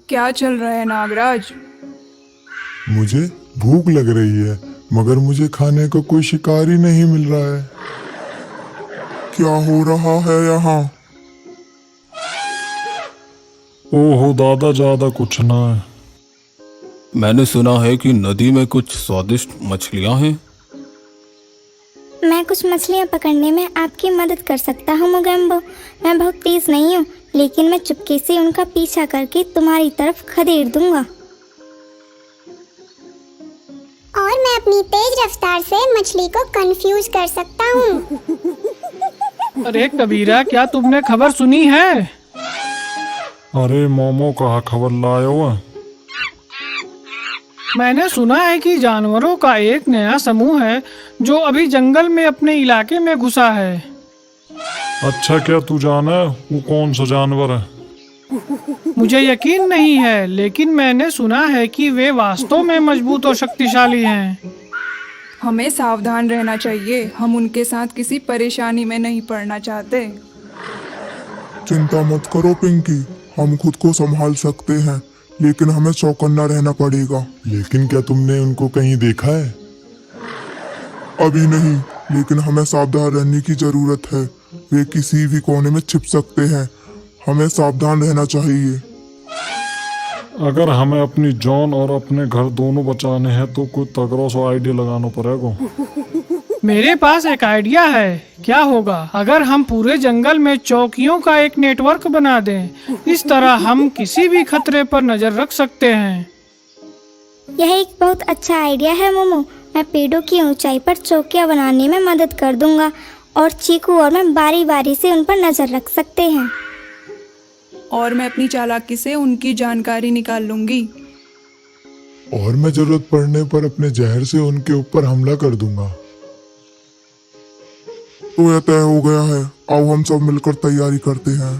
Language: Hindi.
क्या चल रहा है नागराज? मुझे भूख लग रही है मगर मुझे खाने को कोई शिकार ही नहीं मिल रहा है। क्या हो रहा है यहाँ? ओहो दादा, ज्यादा कुछ ना है। मैंने सुना है कि नदी में कुछ स्वादिष्ट मछलियां हैं। मैं कुछ मछलियाँ पकड़ने में आपकी मदद कर सकता हूँ मोगेम्बो। मैं बहुत तेज नहीं हूँ, लेकिन मैं चुपके से उनका पीछा करके तुम्हारी तरफ खदेड़ दूंगा। और मैं अपनी तेज रफ्तार से मछली को कंफ्यूज कर सकता हूँ। अरे कबीरा, क्या तुमने खबर सुनी है? अरे मोमो, कहाँ खबर लाए हो? मैंने सुना है कि जानवरों का एक नया समूह है जो अभी जंगल में अपने इलाके में घुसा है। अच्छा, क्या तू जाना है वो कौन सा जानवर है? मुझे यकीन नहीं है, लेकिन मैंने सुना है कि वे वास्तव में मजबूत और शक्तिशाली हैं। हमें सावधान रहना चाहिए। हम उनके साथ किसी परेशानी में नहीं पड़ना चाहते। चिंता मत करो पिंकी, हम खुद को संभाल सकते हैं, लेकिन हमें चौकन्ना रहना पड़ेगा। लेकिन क्या तुमने उनको कहीं देखा है? अभी नहीं, लेकिन हमें सावधान रहने की जरूरत है। वे किसी भी कोने में छिप सकते हैं। हमें सावधान रहना चाहिए। अगर हमें अपनी जान और अपने घर दोनों बचाने हैं तो कोई तगड़ा सा आइडिया लगाना पड़ेगा। मेरे पास एक आइडिया है। क्या होगा अगर हम पूरे जंगल में चौकियों का एक नेटवर्क बना दें? इस तरह हम किसी भी खतरे पर नजर रख सकते हैं। यह एक बहुत अच्छा आइडिया है मोमो। मैं पेड़ों की ऊंचाई पर चौकियां बनाने में मदद कर दूंगा और चीकू और मैं बारी बारी से उन पर नजर रख सकते हैं। और मैं अपनी चालाकी से उनकी जानकारी निकाल लूंगी। और मैं जरूरत पड़ने पर अपने जहर से उनके ऊपर हमला कर दूंगा। तो यह तय हो गया है। आओ हम सब मिलकर तैयारी करते हैं।